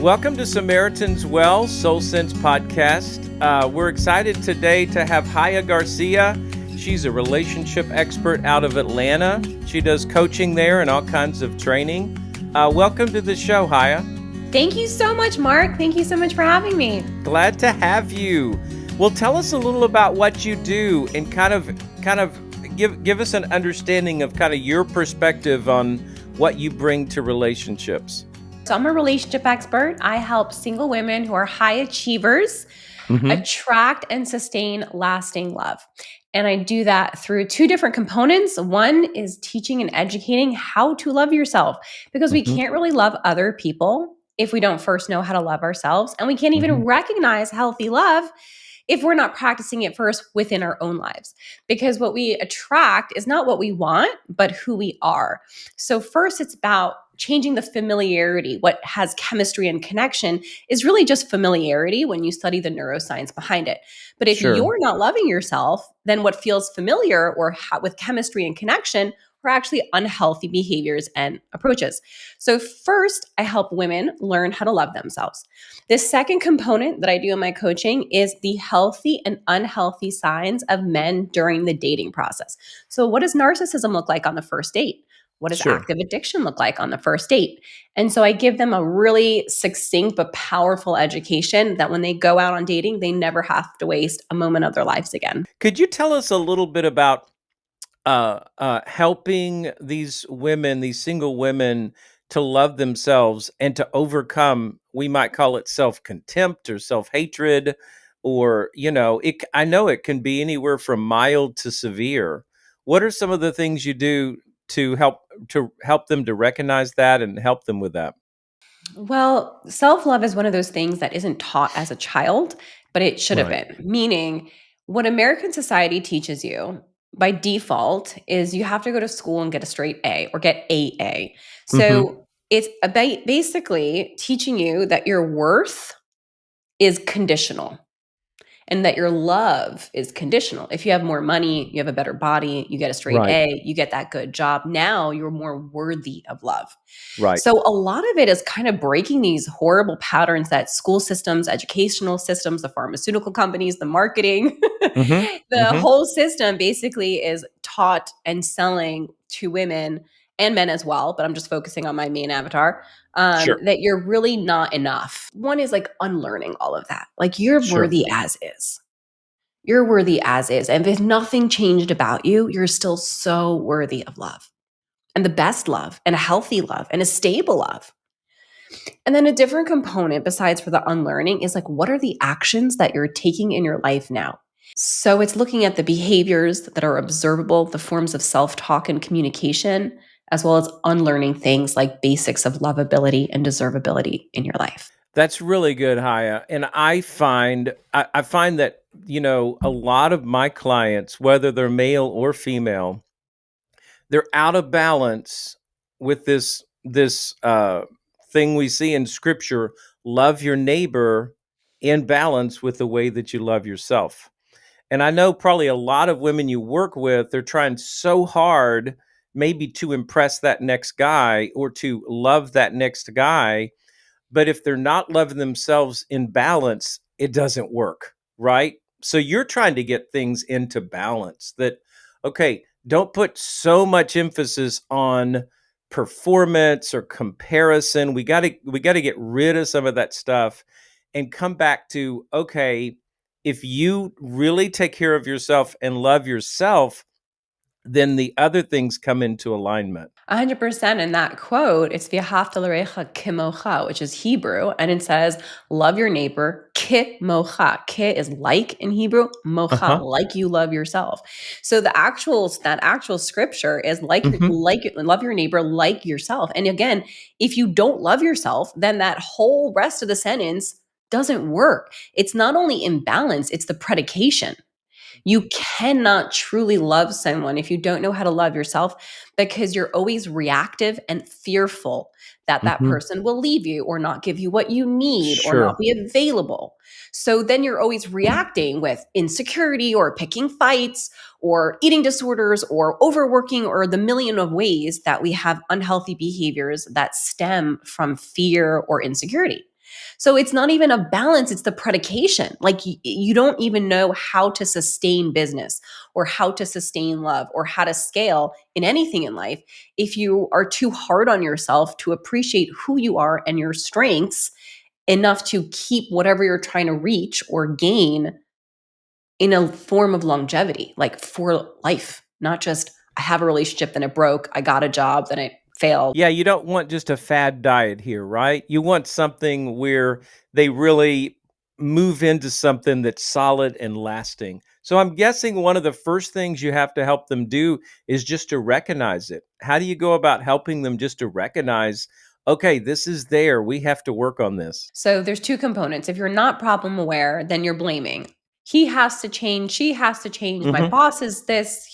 Welcome to Samaritan's Well Soul Sense podcast. We're excited today to have Chaya Garcia. She's a relationship expert out of Atlanta. She does coaching there and all kinds of training. Welcome to the show, Chaya. Thank you so much, Mark. Thank you so much for having me. Glad to have you. Well, tell us a little about what you do and kind of give us an understanding of kind of your perspective on what you bring to relationships. So I'm a relationship expert. I help single women who are high achievers attract and sustain lasting love. And I do that through two different components. One is teaching and educating how to love yourself, because we can't really love other people if we don't first know how to love ourselves. And we can't even recognize healthy love if we're not practicing it first within our own lives. Because what we attract is not what we want, but who we are. So first, it's about changing the familiarity. What has chemistry and connection is really just familiarity when you study the neuroscience behind it. But if you're not loving yourself, then what feels familiar or with chemistry and connection are actually unhealthy behaviors and approaches. So first, I help women learn how to love themselves. The second component that I do in my coaching is the healthy and unhealthy signs of men during the dating process. So what does narcissism look like on the first date? What does active addiction look like on the first date? And so I give them a really succinct but powerful education that when they go out on dating, they never have to waste a moment of their lives again. Could you tell us a little bit about helping these women, these single women, to love themselves and to overcome, we might call it self-contempt or self-hatred, or, I know it can be anywhere from mild to severe. What are some of the things you do to help them to recognize that and help them with that? Well, self-love is one of those things that isn't taught as a child, but it should have been. Meaning, what American society teaches you by default is you have to go to school and get a straight A or get AA. So it's about basically teaching you that your worth is conditional and that your love is conditional. If you have more money, you have a better body, you get a straight A, you get that good job, now you're more worthy of love. Right. So a lot of it is kind of breaking these horrible patterns that school systems, educational systems, the pharmaceutical companies, the marketing, the whole system basically is taught and selling to women and men as well, but I'm just focusing on my main avatar, that you're really not enough. One is like unlearning all of that. Like you're worthy as is. You're worthy as is. And if nothing changed about you, you're still so worthy of love, and the best love and a healthy love and a stable love. And then a different component besides for the unlearning is like, what are the actions that you're taking in your life now? So it's looking at the behaviors that are observable, the forms of self-talk and communication, as well as unlearning things like basics of lovability and deservability in your life. That's really good, Haya. And I find that, a lot of my clients, whether they're male or female, they're out of balance with this thing we see in scripture: love your neighbor in balance with the way that you love yourself. And I know probably a lot of women you work with, they're trying so hard maybe to impress that next guy or to love that next guy. But if they're not loving themselves in balance, it doesn't work, right? So you're trying to get things into balance that, okay, don't put so much emphasis on performance or comparison. We got to get rid of some of that stuff and come back to, okay, if you really take care of yourself and love yourself, then the other things come into alignment. 100%. In that quote, it's v'ahavta l'recha kimocha, which is Hebrew, and it says, love your neighbor kimocha. Ki is like in Hebrew, mocha, like you love yourself. So that actual scripture is love your neighbor like yourself. And again, if you don't love yourself, then that whole rest of the sentence doesn't work. It's not only imbalance, it's the predication. You cannot truly love someone if you don't know how to love yourself, because you're always reactive and fearful that that person will leave you or not give you what you need or not be available. So then you're always reacting with insecurity or picking fights or eating disorders or overworking or the million of ways that we have unhealthy behaviors that stem from fear or insecurity. So it's not even a balance, it's the predication. Like you don't even know how to sustain business or how to sustain love or how to scale in anything in life if you are too hard on yourself to appreciate who you are and your strengths enough to keep whatever you're trying to reach or gain in a form of longevity, like for life, not just I have a relationship, then it broke, I got a job, then it failed. Yeah, you don't want just a fad diet here, right? You want something where they really move into something that's solid and lasting. So I'm guessing one of the first things you have to help them do is just to recognize it. How do you go about helping them just to recognize, okay, this is there. We have to work on this. So there's two components. If you're not problem aware, then you're blaming. He has to change, she has to change, my Hmm. boss is this.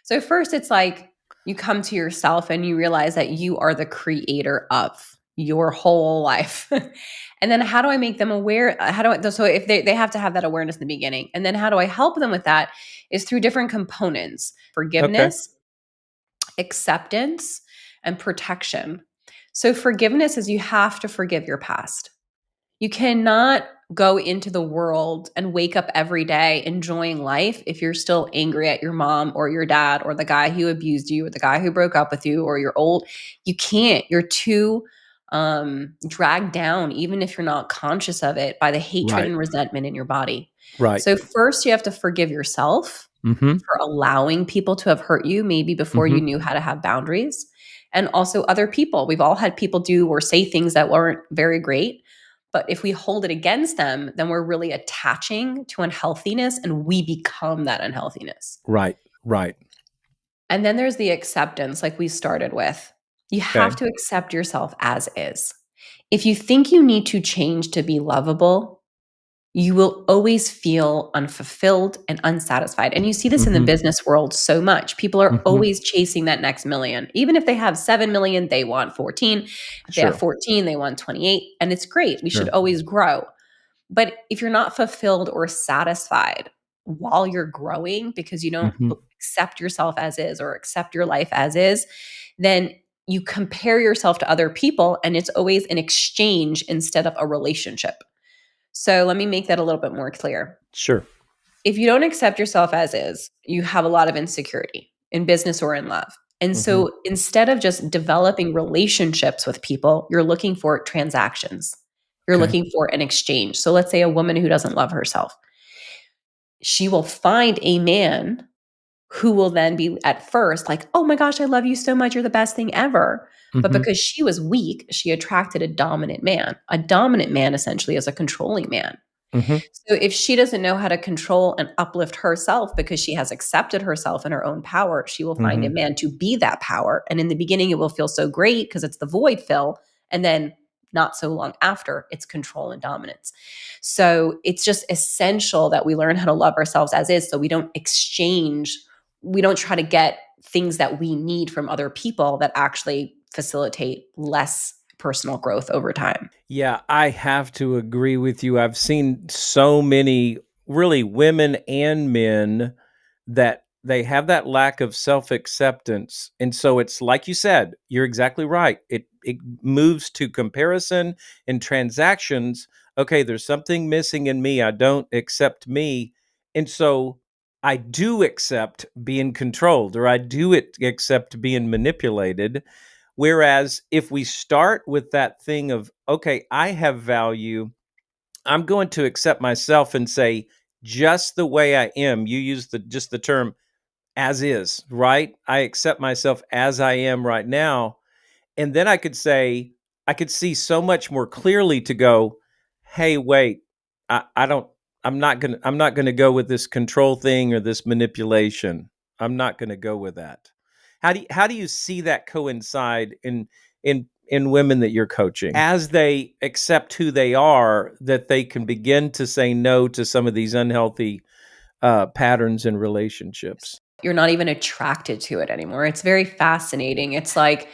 So first it's like you come to yourself and you realize that you are the creator of your whole life. And then how do I make them aware? How do I so if they have to have that awareness in the beginning. And then how do I help them with that is through different components: Okay. forgiveness, acceptance, and protection. So forgiveness is you have to forgive your past. You cannot go into the world and wake up every day enjoying life if you're still angry at your mom or your dad or the guy who abused you or the guy who broke up with you or you're old. You can't. You're too dragged down, even if you're not conscious of it, by the hatred Right. and resentment in your body. Right. So, first, you have to forgive yourself Hmm. for allowing people to have hurt you, maybe before you Hmm. knew how to have boundaries. And also other people. We've all had people do or say things that weren't very great. But if we hold it against them, then we're really attaching to unhealthiness and we become that unhealthiness. Right. Right. And then there's the acceptance, like we started with. You have Okay. to accept yourself as is. If you think you need to change to be lovable, you will always feel unfulfilled and unsatisfied. And you see this in the Hmm. business world so much. People are Hmm. always chasing that next million. Even if they have 7 million, they want 14. If they have Sure. 14, they want 28. And it's great. We should Sure. always grow. But if you're not fulfilled or satisfied while you're growing because you don't Hmm. accept yourself as is or accept your life as is, then you compare yourself to other people and it's always an exchange instead of a relationship. So let me make that a little bit more clear. Sure. If you don't accept yourself as is, you have a lot of insecurity in business or in love. And Hmm. so instead of just developing relationships with people, you're looking for transactions. You're Okay. looking for an exchange. So let's say a woman who doesn't love herself, she will find a man who will then be at first like, oh my gosh, I love you so much. You're the best thing ever. But Hmm. because she was weak, she attracted a dominant man. A dominant man essentially is a controlling man. Hmm. So if she doesn't know how to control and uplift herself because she has accepted herself and her own power, she will find a Hmm. man to be that power. And in the beginning, it will feel so great because it's the void fill. And then not so long after, it's control and dominance. So it's just essential that we learn how to love ourselves as is so we don't exchange, we don't try to get things that we need from other people that actually facilitate less personal growth over time. Yeah, I have to agree with you. I've seen so many really women and men that they have that lack of self-acceptance. And so it's like you said, you're exactly right. It moves to comparison and transactions. Okay, there's something missing in me. I don't accept me. And so I do accept being controlled or I do accept being manipulated. Whereas if we start with that thing of, okay, I have value, I'm going to accept myself and say, just the way I am. You use the term as is, right? I accept myself as I am right now. And then I could see so much more clearly to go, hey, wait, I don't, I'm not gonna go with this control thing or this manipulation. I'm not gonna go with that. How do you see that coincide in women that you're coaching as they accept who they are, that they can begin to say no to some of these unhealthy patterns in relationships? You're not even attracted to it anymore. It's very fascinating. It's like,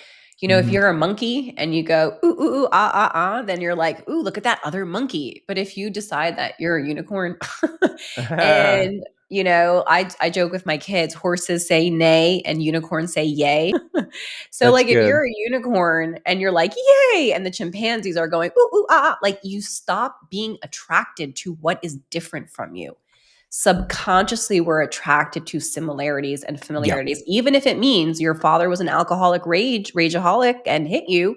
if Hmm. you're a monkey and you go, ooh, ooh, ooh, ah, ah, ah, then you're like, ooh, look at that other monkey. But if you decide that you're a unicorn and I joke with my kids, horses say neigh and unicorns say yay. So That's like if good. you're a unicorn and you're like yay and the chimpanzees are going ooh ooh ah, ah, like you stop being attracted to what is different from you. Subconsciously we're attracted to similarities and Yeah. familiarities, even if it means your father was an alcoholic rageaholic and hit you.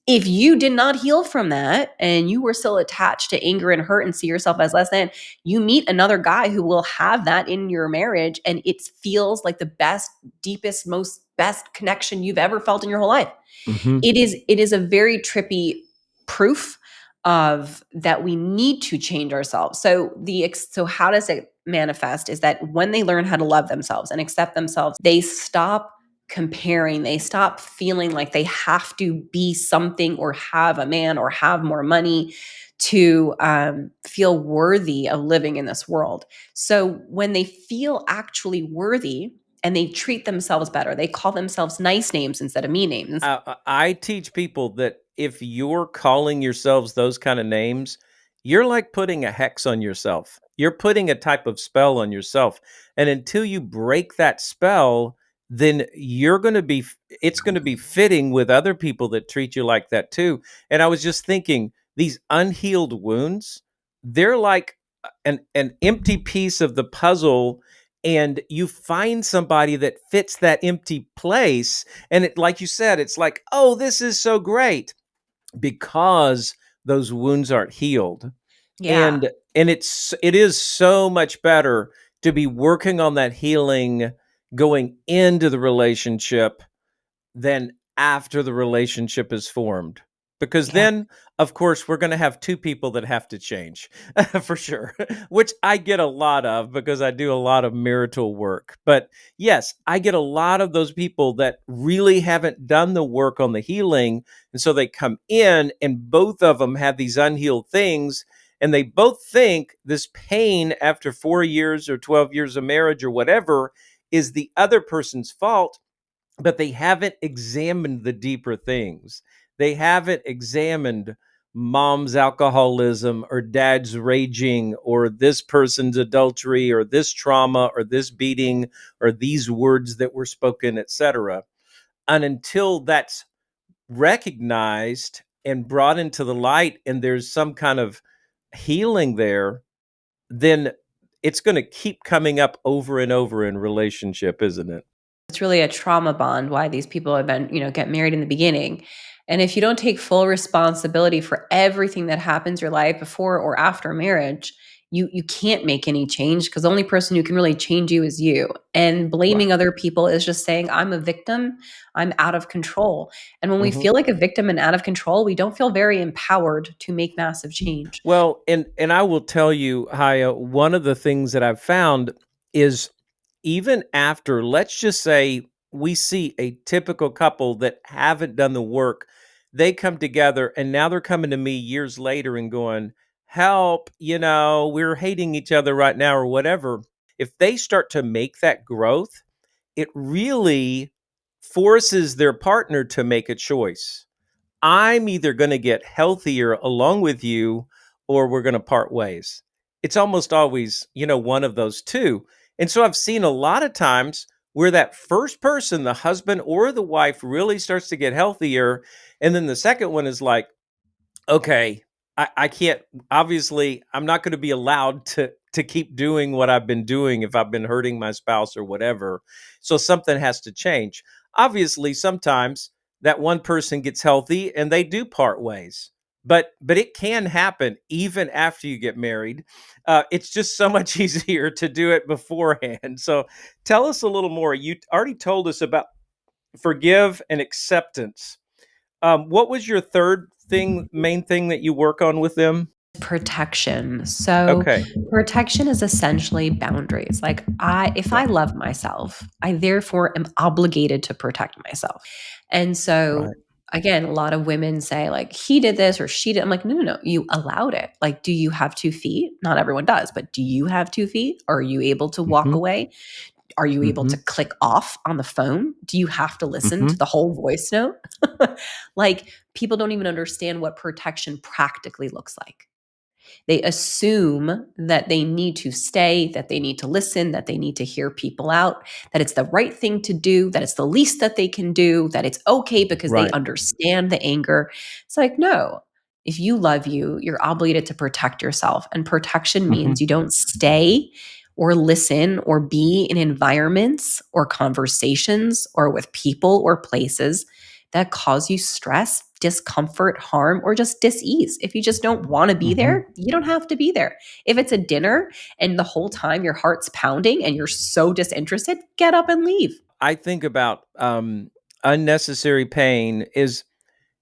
If you did not heal from that and you were still attached to anger and hurt and see yourself as less than, you meet another guy who will have that in your marriage and it feels like the best, deepest, most best connection you've ever felt in your whole life. Hmm. It is a very trippy proof of that we need to change ourselves. So how does it manifest is that when they learn how to love themselves and accept themselves, they stop comparing, they stop feeling like they have to be something or have a man or have more money to feel worthy of living in this world. So when they feel actually worthy and they treat themselves better, they call themselves nice names instead of mean names. I teach people that if you're calling yourselves those kind of names, you're like putting a hex on yourself. You're putting a type of spell on yourself. And until you break that spell, then you're going to be, it's going to be fitting with other people that treat you like that too. And I was just thinking, these unhealed wounds, they're like an empty piece of the puzzle. And you find somebody that fits that empty place, and it, like you said, it's like, oh, this is so great because those wounds aren't healed. Yeah. And it is so much better to be working on that healing going into the relationship than after the relationship is formed. Because Yeah. then, of course, we're going to have two people that have to change for sure, which I get a lot of because I do a lot of marital work. But yes, I get a lot of those people that really haven't done the work on the healing. And so they come in, and both of them have these unhealed things. And they both think this pain after 4 years or 12 years of marriage or whatever is the other person's fault, but they haven't examined the deeper things. They haven't examined mom's alcoholism or dad's raging or this person's adultery or this trauma or this beating or these words that were spoken, etc. And until that's recognized and brought into the light and there's some kind of healing there, then it's going to keep coming up over and over in relationship, isn't it? It's really a trauma bond why these people have been, get married in the beginning. And if you don't take full responsibility for everything that happens in your life before or after marriage, you can't make any change because the only person who can really change you is you. And Right. blaming other people is just saying, I'm a victim, I'm out of control. And when we Mhm. feel like a victim and out of control, we don't feel very empowered to make massive change. Well, and I will tell you, Haya, one of the things that I've found is even after, let's just say we see a typical couple that haven't done the work, they come together and now they're coming to me years later and going, help, we're hating each other right now or whatever. If they start to make that growth, it really forces their partner to make a choice. I'm either going to get healthier along with you or we're going to part ways. It's almost always, one of those two. And so I've seen a lot of times where that first person, the husband or the wife, really starts to get healthier. And then the second one is like, okay, I can't, obviously I'm not going to be allowed to keep doing what I've been doing if I've been hurting my spouse or whatever. So something has to change. Obviously, sometimes that one person gets healthy and they do part ways. But it can happen even after you get married. It's just so much easier to do it beforehand. So tell us a little more. You already told us about forgive and acceptance. What was your third thing, main thing that you work on with them? Protection. So Okay. protection is essentially boundaries. Like if Yeah. I love myself, I therefore am obligated to protect myself. And so Right. again, a lot of women say like he did this or she did. I'm like, no, no, no. You allowed it. Like, do you have 2 feet? Not everyone does, but do you have 2 feet? Are you able to walk Mhm. away? Are you able to Mhm. click off on the phone? Do you have to listen to Mhm. the whole voice note? Like people don't even understand what protection practically looks like. They assume that they need to stay, that they need to listen, that they need to hear people out, that it's the right thing to do, that it's the least that they can do, that it's okay because they Right. understand the anger. It's like, no, if you love you, you're obligated to protect yourself. And protection Mhm. means you don't stay or listen or be in environments or conversations or with people or places that cause you stress, discomfort, harm, or just dis-ease. If you just don't want to be Mhm. there, you don't have to be there. If it's a dinner and the whole time your heart's pounding and you're so disinterested, get up and leave. I think about unnecessary pain is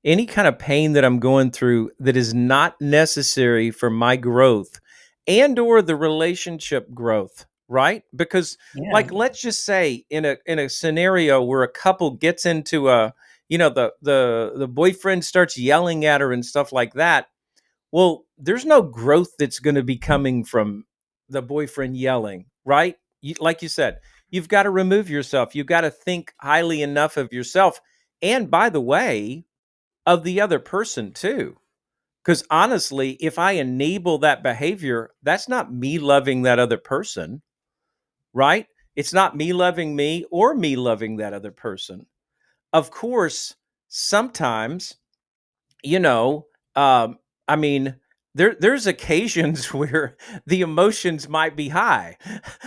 any kind of pain that I'm going through that is not necessary for my growth and or the relationship growth, right? Because Yeah. like let's just say in a scenario where a couple gets into a the boyfriend starts yelling at her and stuff like that. Well, there's no growth that's going to be coming from the boyfriend yelling, right? Like you said, you've got to remove yourself. You've got to think highly enough of yourself. And by the way, of the other person too. Because honestly, if I enable that behavior, that's not me loving that other person, right? It's not me loving me or me loving that other person. Of course, sometimes you know, um, I mean, there's occasions where the emotions might be high.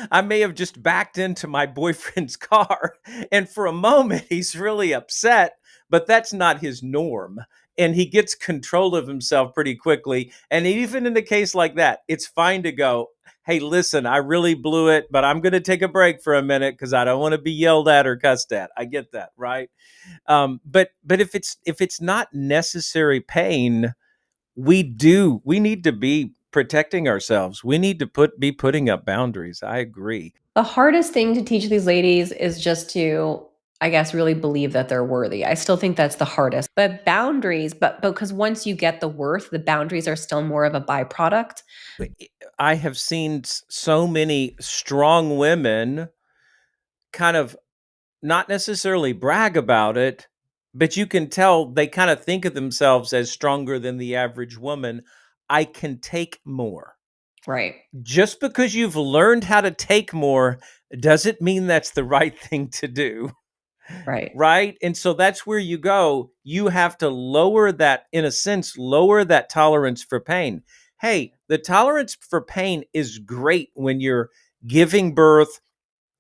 I may have just backed into my boyfriend's car, and for a moment he's really upset, but that's not his norm. And he gets control of himself pretty quickly. And even in a case like that, it's fine to go, hey, listen, I really blew it, but I'm going to take a break for a minute because I don't want to be yelled at or cussed at. I get that, right? But if it's not necessary pain, we need to be protecting ourselves. We need to be putting up boundaries. I agree. The hardest thing to teach these ladies is just to, I guess, really believe that they're worthy. I still think that's the hardest. But boundaries, but because once you get the worth, the boundaries are still more of a byproduct. I have seen so many strong women kind of not necessarily brag about it, but you can tell they kind of think of themselves as stronger than the average woman. I can take more. Right. Just because you've learned how to take more doesn't mean that's the right thing to do, Right. right? And so that's where you go. You have to lower that, in a sense, lower that tolerance for pain. Hey, the tolerance for pain is great when you're giving birth,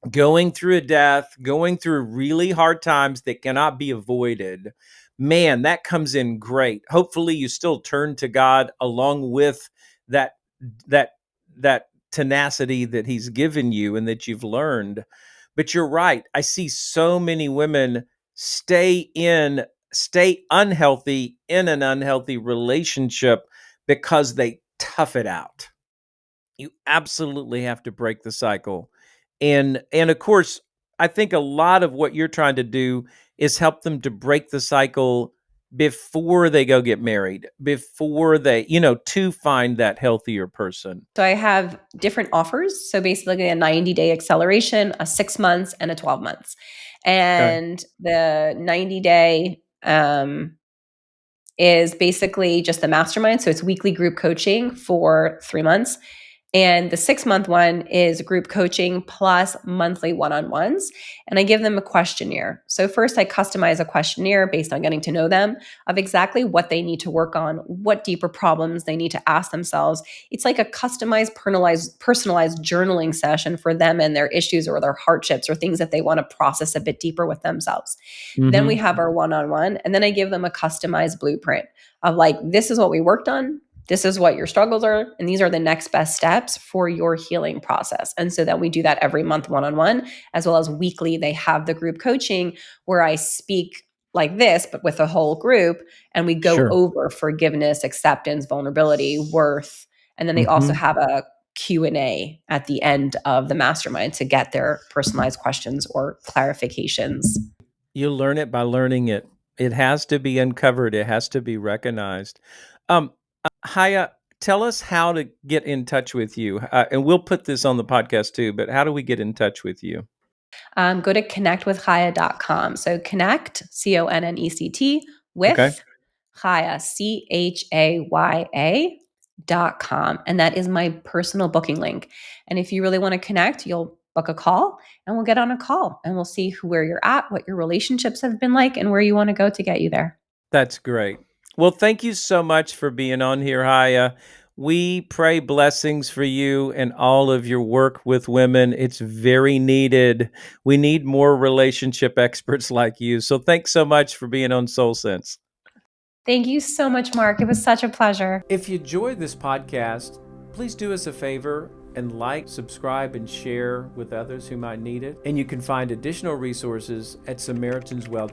going through a death, going through really hard times that cannot be avoided. Man, that comes in great. Hopefully you still turn to God along with that that that tenacity that he's given you and that you've learned. But you're right. I see so many women stay unhealthy in an unhealthy relationship because they tough it out. You absolutely have to break the cycle. And of course, I think a lot of what you're trying to do is help them to break the cycle before they go get married, before they, to find that healthier person. So I have different offers. So basically a 90-day acceleration, a 6 months, and a 12 months. Okay. And the 90-day is basically just the mastermind. So it's weekly group coaching for 3 months. And the 6 month one is group coaching plus monthly one on ones. And I give them a questionnaire. So, first, I customize a questionnaire based on getting to know them of exactly what they need to work on, what deeper problems they need to ask themselves. It's like a customized, personalized journaling session for them and their issues or their hardships or things that they want to process a bit deeper with themselves. Then we Mhm. have our one on one. And then I give them a customized blueprint of like, this is what we worked on, this is what your struggles are, and these are the next best steps for your healing process. And so that we do that every month one on one, as well as weekly. They have the group coaching where I speak like this, but with a whole group, and we go Sure. over forgiveness, acceptance, vulnerability, worth. And then they also Mhm. have a Q&A at the end of the mastermind to get their personalized questions or clarifications. You learn it by learning it. It has to be uncovered. It has to be recognized. Haya, tell us how to get in touch with you. And we'll put this on the podcast too, but how do we get in touch with you? Go to connectwithchaya.com. So connect, Connect, Okay. with Chaya, Chaya. and that is my personal booking link. And if you really want to connect, you'll book a call and we'll get on a call and we'll see where you're at, what your relationships have been like, and where you want to go to get you there. That's great. Well, thank you so much for being on here, Chaya. We pray blessings for you and all of your work with women. It's very needed. We need more relationship experts like you. So thanks so much for being on Soul Sense. Thank you so much, Mark. It was such a pleasure. If you enjoyed this podcast, please do us a favor and like, subscribe, and share with others who might need it. And you can find additional resources at Samaritan's Well.